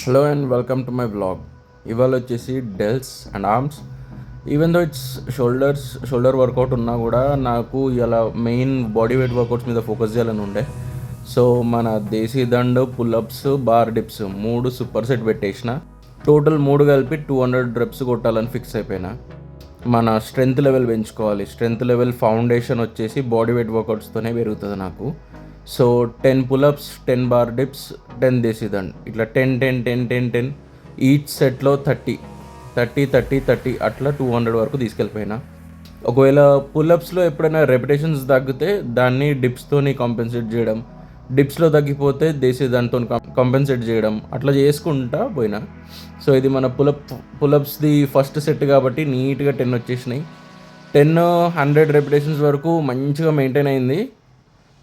Hello and welcome to my vlog. ఇవాళ వచ్చేసి delts and arms. Even though it's shoulder workout ఉన్నా కూడా నాకు ఇలా మెయిన్ బాడీ వెయిట్ వర్కౌట్స్ మీద ఫోకస్ చేయాలని ఉండే. సో మన desi dand, pull ups, bar dips 3 super set పెట్టేసిన. టోటల్ 3 కలిపి 200 రెప్స్ కొట్టాలని ఫిక్స్ అయిపోయినా. మన స్ట్రెంత్ లెవెల్ పెంచుకోవాలి. స్ట్రెంత్ లెవెల్ ఫౌండేషన్ వచ్చేసి బాడీ వెయిట్ వర్కౌట్స్తోనే పెరుగుతుంది నాకు. So 10 pull ups, 10 bar dips, 10 desi dand, ఇట్లా 10 ఈచ్ సెట్లో 30 అట్లా 200 వరకు తీసుకెళ్ళిపోయినా. ఒకవేళ పుల్అప్స్లో ఎప్పుడైనా రెపిటేషన్స్ తగ్గితే దాన్ని డిప్స్తోని కాంపెన్సేట్ చేయడం, డిప్స్లో తగ్గిపోతే దేశీ దాంతో కాంపెన్సేట్ చేయడం, అట్లా చేసుకుంటా పోయినా. సో ఇది మన పుల్అప్స్ది ఫస్ట్ సెట్ కాబట్టి నీట్గా 10 వచ్చేసినాయి. 100 రెపిటేషన్స్ వరకు మంచిగా మెయింటైన్ అయింది.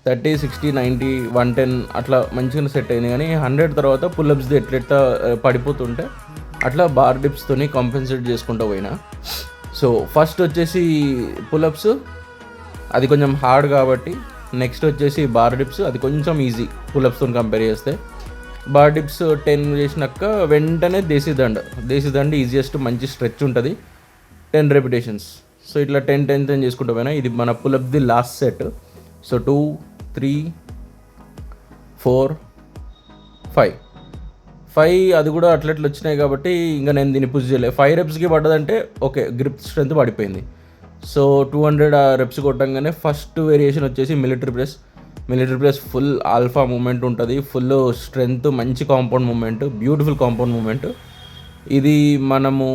30, 60, 90, 110 అట్లా మంచిగా సెట్ అయింది. కానీ 100 తర్వాత పుల్అప్స్ది ఎట్లా పడిపోతుంటే అట్లా బార్ డిప్స్తోని కాంపెన్సేట్ చేసుకుంటూ పోయినా. సో ఫస్ట్ వచ్చేసి పుల్అప్స్, అది కొంచెం హార్డ్ కాబట్టి. నెక్స్ట్ వచ్చేసి బార్ డిప్స్, అది కొంచెం ఈజీ పుల్అప్స్తో కంపేర్ చేస్తే. బార్ డిప్స్ 10 చేసినాక వెంటనే దేశీ దండ్ ఈజియెస్ట్, మంచి స్ట్రెచ్ ఉంటుంది, 10 రెపిటేషన్స్. సో ఇట్లా 10 చేసుకుంటూ పోయినా. ఇది మన పుల్అప్ది లాస్ట్ సెట్. సో 2, 3, 4, 5 అది కూడా అట్లా వచ్చినాయి కాబట్టి ఇంకా నేను దీన్ని పుష్ చేయలేదు. 5 రెప్స్కి పడ్డదంటే ఓకే, గ్రిప్ స్ట్రెంత్ పడిపోయింది. సో 200 రెప్స్ కొట్టంగానే ఫస్ట్ వేరియేషన్ వచ్చేసి military press full alpha movement ఉంటుంది, ఫుల్ స్ట్రెంత్, మంచి compound movement, beautiful compound movement. ఇది మనము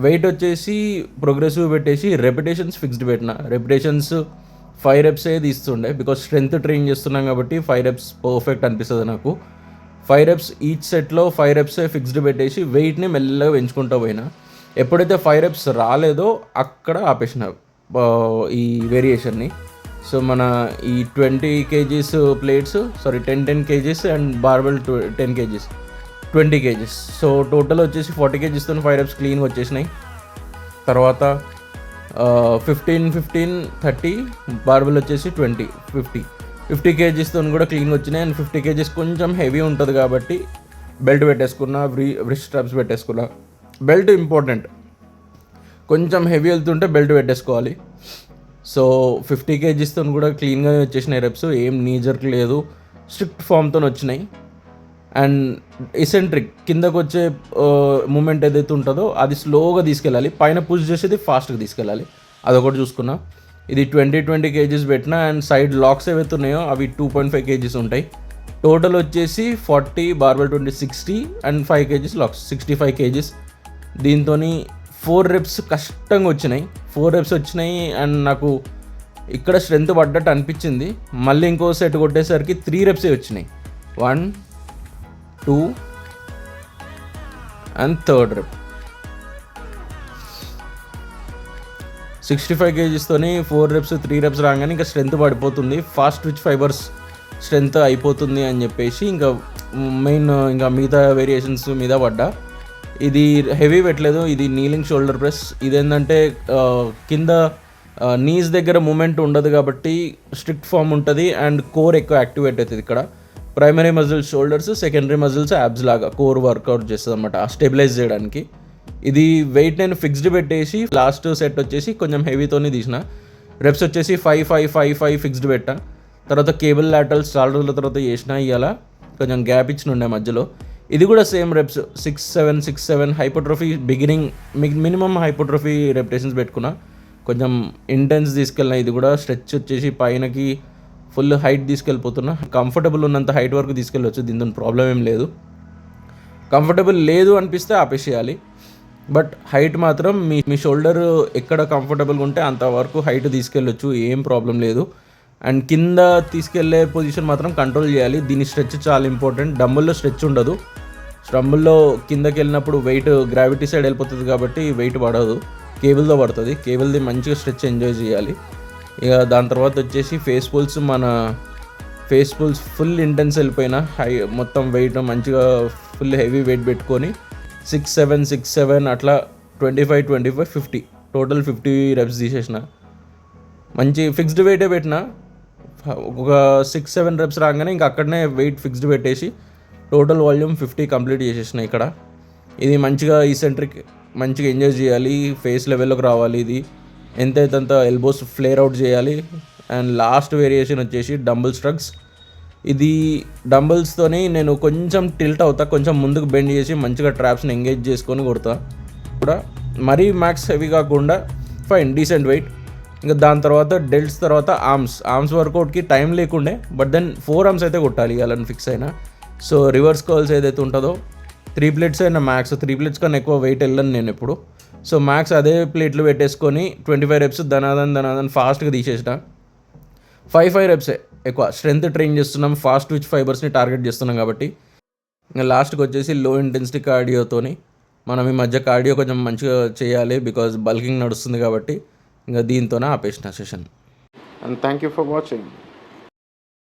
వెయిట్ వచ్చేసి ప్రోగ్రెసివ్ పెట్టేసి రెపిటేషన్స్ ఫిక్స్డ్ పెట్టిన. రెపిటేషన్స్ 5 రెప్స్ తీస్తుండే, బికాజ్ స్ట్రెంత్ ట్రైన్ చేస్తున్నాం కాబట్టి 5 రెప్స్ పర్ఫెక్ట్ అనిపిస్తుంది నాకు. 5 రెప్స్ ఈచ్ సెట్లో 5 రెప్స్ ఫిక్స్డ్ పెట్టేసి వెయిట్ని మెల్లగా పెంచుకుంటూ పోయినా. ఎప్పుడైతే 5 రెప్స్ రాలేదో అక్కడ ఆపేసిన ఈ వేరియేషన్ని. సో మన ఈ 20 kgs plates, 10 kgs and barbell 10 kgs, 20 kgs. So total వచ్చేసి 40 kgsతో 5 రెప్స్ క్లీన్గా వచ్చేసినాయి. తర్వాత 15, 30, బార్బెల్ వచ్చేసి 20, 50 kgsతో కూడా క్లీన్గా వచ్చినాయి. అండ్ 50 kgs కొంచెం హెవీ ఉంటుంది కాబట్టి బెల్ట్ పెట్టేసుకున్నా, వ్రిస్ట్ స్ట్రాప్స్ పెట్టేసుకున్నా. బెల్ట్ ఇంపార్టెంట్, కొంచెం హెవీ వెళ్తుంటే బెల్ట్ పెట్టేసుకోవాలి. సో 50 kgsతో కూడా క్లీన్గా వచ్చేసినాయి రెప్స్, ఏం నీ జర్క్ లేదు, స్ట్రిక్ట్ ఫామ్తో వచ్చినాయి. అండ్ ఎసెంట్రిక్ కిందకు వచ్చే మూమెంట్ ఏదైతే ఉంటుందో అది స్లోగా తీసుకెళ్ళాలి, పైన పుష్ చేసేది ఫాస్ట్గా తీసుకెళ్ళాలి, అదొకటి చూసుకున్నా. ఇది 20 kgs పెట్టిన. అండ్ సైడ్ లాక్స్ ఏవైతే ఉన్నాయో అవి 2.5 kgs ఉంటాయి. టోటల్ వచ్చేసి 40, barbell 20, 60 and 5 kgs lakhs, 65 kgs. దీంతో 4 రెప్స్ కష్టంగా వచ్చినాయి. 4 రెప్స్ వచ్చినాయి అండ్ నాకు ఇక్కడ స్ట్రెంత్ పడ్డట్టు అనిపించింది. మళ్ళీ ఇంకో సెట్ కొట్టేసరికి 3 రెప్సే వచ్చినాయి. 1, 2 అండ్ థర్డ్ రెప్. 65 kgsతోని 4 రెప్స్, 3 రెప్స్ రాగానే ఇంకా స్ట్రెంత్ పడిపోతుంది, ఫాస్ట్ ట్విచ్ ఫైబర్స్ స్ట్రెంత్ అయిపోతుంది అని చెప్పేసి ఇంకా మిగతా వేరియేషన్స్ మీద పడ్డా. ఇది హెవీ పెట్టలేదు, ఇది నీలింగ్ షోల్డర్ ప్రెస్. ఇదేంటంటే కింద నీస్ దగ్గర మూమెంట్ ఉండదు కాబట్టి స్ట్రిక్ట్ ఫామ్ ఉంటుంది అండ్ కోర్ ఎక్కువ యాక్టివేట్ అవుతుంది. ఇక్కడ primary muscles shoulders, secondary muscles abs లాగా కోర్ వర్కౌట్ చేస్తుంది అనమాట, స్టెబిలైజ్ చేయడానికి. ఇది వెయిట్ నేను ఫిక్స్డ్ పెట్టేసి లాస్ట్ సెట్ వచ్చేసి కొంచెం హెవీతోనే తీసిన. రెప్స్ వచ్చేసి 5 ఫిక్స్డ్ పెట్టా. తర్వాత కేబుల్ లాటరల్స్ చాలా రోజుల తర్వాత చేసిన. ఇవాళ కొంచెం గ్యాప్ ఇచ్చిన ఉండే మధ్యలో. ఇది కూడా same reps 6, 7 hypotrophy beginning, minimum hypotrophy repetitions పెట్టుకున్నా. కొంచెం ఇంటెన్స్ తీసుకెళ్ళిన. ఇది కూడా స్ట్రెచ్ వచ్చేసి పైనకి ఫుల్ హైట్ తీసుకెళ్ళిపోతున్నా. కంఫర్టబుల్ ఉన్నంత హైట్ వరకు తీసుకెళ్ళవచ్చు, దీంతో ప్రాబ్లం ఏం లేదు. కంఫర్టబుల్ లేదు అనిపిస్తే ఆపేసేయాలి. బట్ హైట్ మాత్రం మీ షోల్డర్ ఎక్కడ కంఫర్టబుల్గా ఉంటే అంతవరకు హైట్ తీసుకెళ్ళొచ్చు, ఏం ప్రాబ్లం లేదు. అండ్ కింద తీసుకెళ్లే పొజిషన్ మాత్రం కంట్రోల్ చేయాలి. దీని స్ట్రెచ్ చాలా ఇంపార్టెంట్. డంబుల్లో స్ట్రెచ్ ఉండదు. డంబుల్లో కిందకి వెళ్ళినప్పుడు వెయిట్ గ్రావిటీ సైడ్ వెళ్ళిపోతుంది కాబట్టి వెయిట్ పడదు, కేబుల్తో పడుతుంది. కేబుల్ది మంచిగా స్ట్రెచ్ ఎంజాయ్ చేయాలి. ఇక దాని తర్వాత వచ్చేసి ఫేస్ పుల్స్ ఫుల్ ఇంటెన్స్ వెళ్ళిపోయినా. మొత్తం వెయిట్ మంచిగా ఫుల్ హెవీ వెయిట్ పెట్టుకొని 6, 7 అట్లా 25, 50 టోటల్ 50 రెప్స్ తీసేసిన. మంచి ఫిక్స్డ్ వెయిటే పెట్టిన. ఒక 6-7 రెప్స్ రాగానే ఇంక అక్కడనే వెయిట్ ఫిక్స్డ్ పెట్టేసి టోటల్ వాల్యూమ్ 50 కంప్లీట్ చేసేసిన ఇక్కడ. ఇది మంచిగా ఈసెంట్రిక్ మంచిగా ఎంజాయ్ చేయాలి, ఫేస్ లెవెల్లోకి రావాలి. ఇది ఎంతైతే అంత ఎల్బోస్ ఫ్లేర్ అవుట్ చేయాలి. అండ్ లాస్ట్ వేరియేషన్ వచ్చేసి డంబుల్ స్ట్రగ్స్. ఇది డంబుల్స్తోని నేను కొంచెం టిల్ట్ అవుతా, కొంచెం ముందుకు బెండ్ చేసి మంచిగా ట్రాప్స్ని ఎంగేజ్ చేసుకొని కొడతా కూడా. మరీ మ్యాక్స్ హెవీ కాకుండా ఫైన్ డీసెంట్ వెయిట్. ఇంకా దాని తర్వాత డెల్ట్స్ తర్వాత ఆర్మ్స్ వర్కౌట్కి టైం లేకుండే, బట్ దెన్ 4 ఆర్మ్స్ అయితే కొట్టాలి ఇవ్వాలని ఫిక్స్ అయినా. సో రివర్స్ కర్ల్స్ ఏదైతే ఉంటుందో 3 ప్లేట్స్ అయినా మ్యాక్స్, 3 ప్లేట్స్ కన్నా ఎక్కువ వెయిట్ వెళ్ళను నేను ఎప్పుడు. సో మ్యాక్స్ అదే ప్లేట్లు పెట్టేసుకొని 25 రెప్స్ ధనాదన్ ఫాస్ట్గా తీసేసిన. 5 రెప్సే ఎక్కువ స్ట్రెంత్ ట్రైన్ చేస్తున్నాం, ఫాస్ట్ ట్విచ్ ఫైబర్స్ని టార్గెట్ చేస్తున్నాం కాబట్టి. ఇంకా లాస్ట్కి వచ్చేసి లో ఇంటెన్సిటీ కార్డియోతోని మనం ఈ మధ్య కార్డియో కొంచెం మంచిగా చేయాలి, బికాజ్ బల్కింగ్ నడుస్తుంది కాబట్టి ఇంకా దీంతోనే ఆపేసిన session. And thank you for watching.